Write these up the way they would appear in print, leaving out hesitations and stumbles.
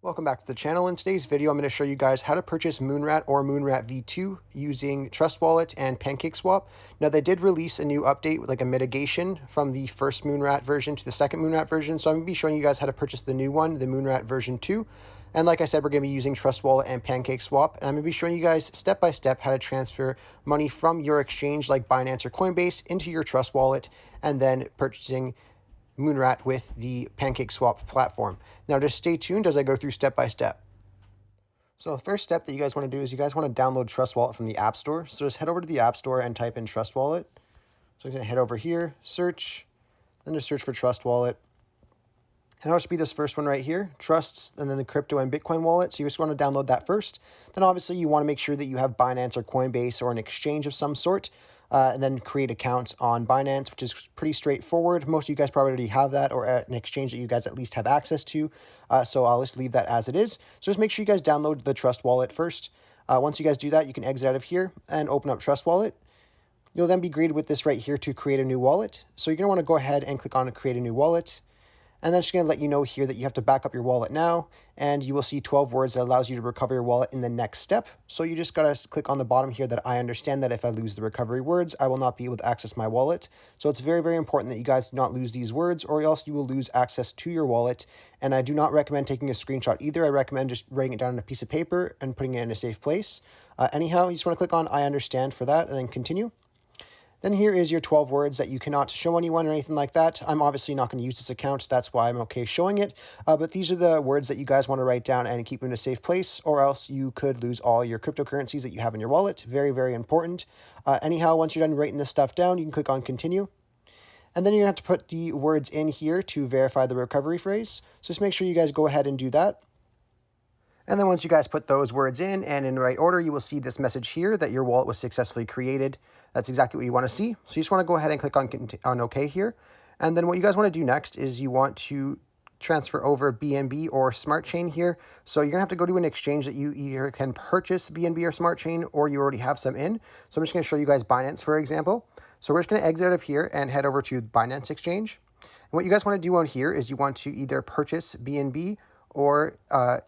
Welcome back to the channel. In today's video, I'm going to show you guys how to purchase MoonRat or MoonRat V2 using Trust Wallet and PancakeSwap. Now, they did release a new update with like a mitigation from the first MoonRat version to the second MoonRat version. So I'm going to be showing you guys how to purchase the new one, the MoonRat version 2. And like I said, we're going to be using Trust Wallet and PancakeSwap. And I'm going to be showing you guys step by step how to transfer money from your exchange like Binance or Coinbase into your Trust Wallet and then purchasing MoonRat with the PancakeSwap platform. Now just stay tuned as I go through step by step. So the first step that you guys want to do is you guys want to download Trust Wallet from the App Store. So just head over to the App Store and type in Trust Wallet. So I'm going to head over here, search, then just search for Trust Wallet. And it'll just be this first one right here, Trusts, and then the crypto and Bitcoin wallet. So you just want to download that first. Then obviously you want to make sure that you have Binance or Coinbase or an exchange of some sort. And then create accounts on Binance, which is pretty straightforward. Most of you guys probably already have that or an exchange that you guys at least have access to. So I'll just leave that as it is. So just make sure you guys download the Trust Wallet first. Once you guys do that, you can exit out of here and open up Trust Wallet. You'll then be greeted with this right here to create a new wallet. So you're going to want to go ahead and click on create a new wallet. And then it's going to let you know here that you have to back up your wallet now, and you will see 12 words that allows you to recover your wallet in the next step. So you just got to click on the bottom here that I understand that if I lose the recovery words, I will not be able to access my wallet. So it's very, very important that you guys do not lose these words or else you will lose access to your wallet. And I do not recommend taking a screenshot either. I recommend just writing it down on a piece of paper and putting it in a safe place. Anyhow, you just want to click on I understand for that and then continue. Then here is your 12 words that you cannot show anyone or anything like that. I'm obviously not going to use this account. That's why I'm okay showing it. But these are the words that you guys want to write down and keep in a safe place, or else you could lose all your cryptocurrencies that you have in your wallet. Very, very important. Anyhow, once you're done writing this stuff down, you can click on continue. And then you're going to have to put the words in here to verify the recovery phrase. So just make sure you guys go ahead and do that. And then once you guys put those words in and in the right order, you will see this message here that your wallet was successfully created. That's exactly what you want to see. So you just want to go ahead and click on OK here. And then what you guys want to do next is you want to transfer over BNB or Smart Chain here. So you're going to have to go to an exchange that you either can purchase BNB or Smart Chain or you already have some in. So I'm just going to show you guys Binance, for example. So we're just going to exit out of here and head over to Binance Exchange. And what you guys want to do on here is you want to either purchase BNB or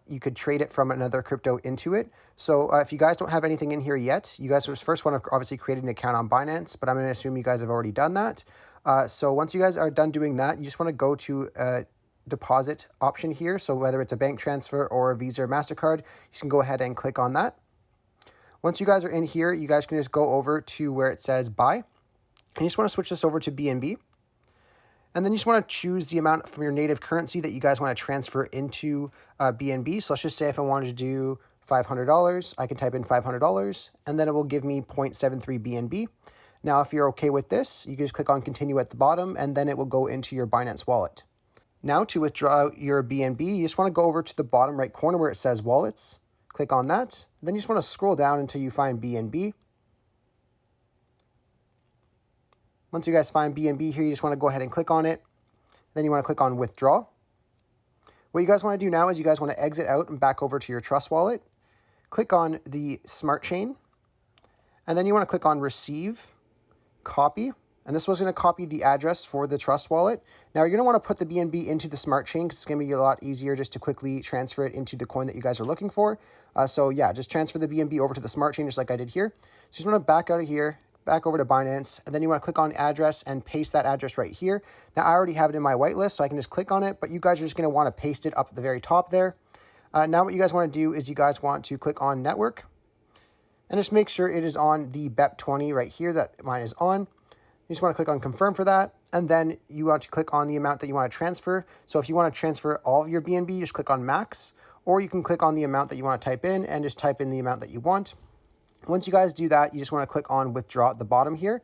you could trade it from another crypto into it. So if you guys don't have anything in here yet, you guys first want to obviously create an account on Binance, but I'm going to assume you guys have already done that. So once you guys are done doing that, you just want to go to a deposit option here. So whether it's a bank transfer or a Visa or MasterCard, you can go ahead and click on that. Once you guys are in here, you guys can just go over to where it says buy. And you just want to switch this over to BNB. And then you just want to choose the amount from your native currency that you guys want to transfer into BNB. So let's just say if I wanted to do $500, I can type in $500, and then it will give me 0.73 BNB. Now, if you're okay with this, you can just click on continue at the bottom, and then it will go into your Binance wallet. Now, to withdraw your BNB, you just want to go over to the bottom right corner where it says wallets. Click on that. Then you just want to scroll down until you find BNB. Once you guys find BNB here, you just want to go ahead and click on it. Then you want to click on withdraw. What you guys want to do now is you guys want to exit out and back over to your Trust Wallet. Click on the Smart Chain. And then you want to click on receive, copy. And this was going to copy the address for the Trust Wallet. Now you're going to want to put the BNB into the Smart Chain because it's going to be a lot easier just to quickly transfer it into the coin that you guys are looking for. So yeah, just transfer the BNB over to the Smart Chain just like I did here. So you just want to back out of here, back over to Binance, and then you want to click on address and paste that address right here. Now, I already have it in my whitelist, so I can just click on it, but you guys are just going to want to paste it up at the very top there. Now, what you guys want to do is you guys want to click on network and just make sure it is on the BEP20 right here that mine is on. You just want to click on confirm for that, and then you want to click on the amount that you want to transfer. So if you want to transfer all of your BNB, just click on max, or you can click on the amount that you want to type in and just type in the amount that you want. Once you guys do that, you just want to click on withdraw at the bottom here.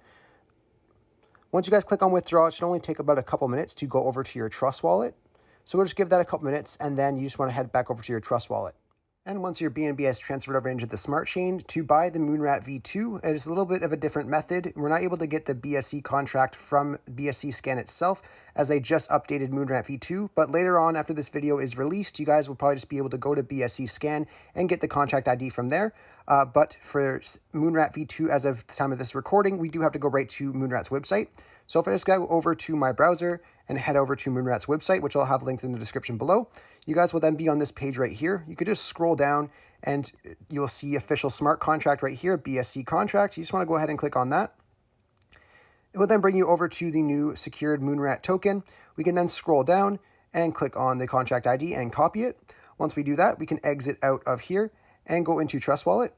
Once you guys click on withdraw, it should only take about a couple minutes to go over to your Trust Wallet. So we'll just give that a couple minutes, and then you just want to head back over to your Trust Wallet. And once your BNB has transferred over into the Smart Chain, to buy the MoonRat V2, it is a little bit of a different method. We're not able to get the BSC contract from BSC Scan itself, as they just updated MoonRat V2. But later on, after this video is released, you guys will probably just be able to go to BSC Scan and get the contract ID from there. But for MoonRat V2, as of the time of this recording, we do have to go right to MoonRat's website. So if I just go over to my browser and head over to MoonRat's website, which I'll have linked in the description below. You guys will then be on this page right here. You could just scroll down and you'll see official smart contract right here, BSC contract. You just want to go ahead and click on that. It will then bring you over to the new secured MoonRat token. We can then scroll down and click on the contract ID and copy it. Once we do that, we can exit out of here and go into Trust Wallet.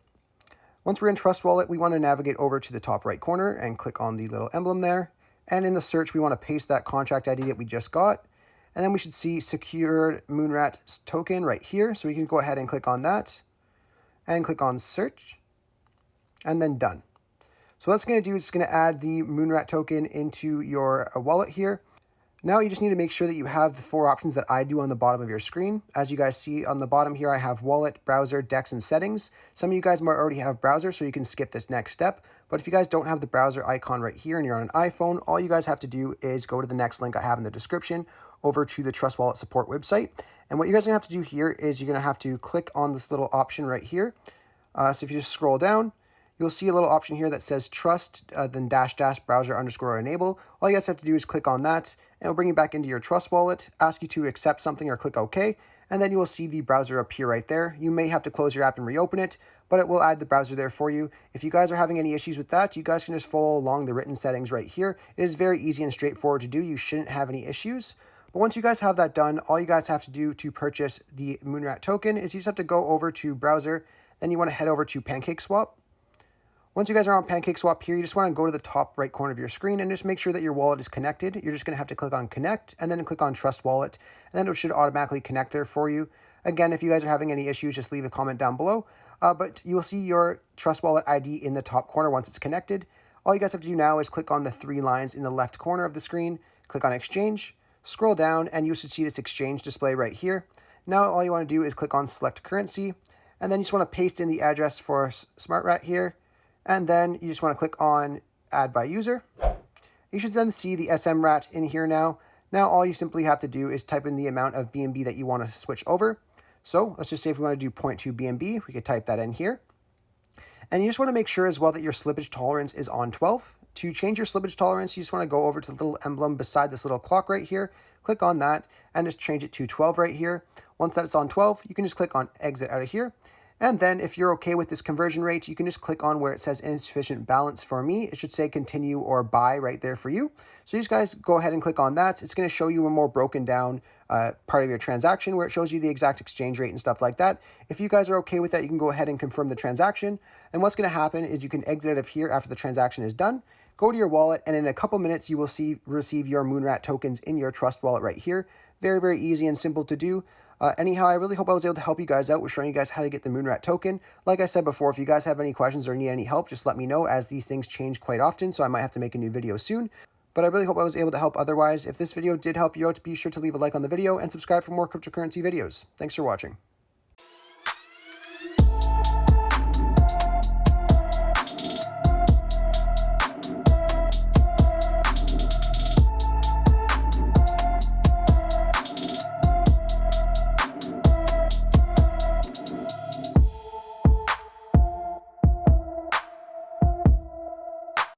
Once we're in Trust Wallet, we want to navigate over to the top right corner and click on the little emblem there. And in the search, we want to paste that contract ID that we just got. And then we should see secured MoonRat token right here. So we can go ahead and click on that and click on search and then done. So what it's going to do is it's going to add the MoonRat token into your wallet here. Now you just need to make sure that you have the 4 options that I do on the bottom of your screen. As you guys see on the bottom here, I have wallet, browser, DEX, and settings. Some of you guys might already have browser, so you can skip this next step. But if you guys don't have the browser icon right here and you're on an iPhone, all you guys have to do is go to the next link I have in the description over to the Trust Wallet support website. And what you guys are going to have to do here is you're going to have to click on this little option right here. So if you just scroll down, you'll see a little option here that says trust, then -- browser _ enable. All you guys have to do is click on that, and it'll bring you back into your Trust Wallet, ask you to accept something or click OK, and then you will see the browser appear right there. You may have to close your app and reopen it, but it will add the browser there for you. If you guys are having any issues with that, you guys can just follow along the written settings right here. It is very easy and straightforward to do. You shouldn't have any issues. But once you guys have that done, all you guys have to do to purchase the MoonRat token is you just have to go over to browser, then you want to head over to PancakeSwap. Once you guys are on PancakeSwap here, you just want to go to the top right corner of your screen and just make sure that your wallet is connected. You're just going to have to click on connect and then click on Trust Wallet, and then it should automatically connect there for you. Again, if you guys are having any issues, just leave a comment down below. But you will see your Trust Wallet ID in the top corner once it's connected. All you guys have to do now is click on the 3 lines in the left corner of the screen, click on exchange, scroll down, and you should see this exchange display right here. Now all you want to do is click on select currency, and then you just want to paste in the address for SMRAT here. And then you just want to click on Add by User. You should then see the SMRAT in here now. Now all you simply have to do is type in the amount of BNB that you want to switch over. So let's just say if we want to do 0.2 BNB, we could type that in here. And you just want to make sure as well that your slippage tolerance is on 12. To change your slippage tolerance, you just want to go over to the little emblem beside this little clock right here, click on that, and just change it to 12 right here. Once that's on 12, you can just click on Exit out of here. And then if you're okay with this conversion rate, you can just click on where it says insufficient balance for me. It should say continue or buy right there for you. So you guys go ahead and click on that. It's going to show you a more broken down part of your transaction where it shows you the exact exchange rate and stuff like that. If you guys are okay with that, you can go ahead and confirm the transaction. And what's going to happen is you can exit out of here after the transaction is done. Go to your wallet, and in a couple minutes, you will receive your MoonRat tokens in your Trust Wallet right here. Very, very easy and simple to do. Anyhow, I really hope I was able to help you guys out with showing you guys how to get the MoonRat token. Like I said before, if you guys have any questions or need any help, just let me know, as these things change quite often, so I might have to make a new video soon. But I really hope I was able to help otherwise. If this video did help you out, be sure to leave a like on the video and subscribe for more cryptocurrency videos. Thanks for watching.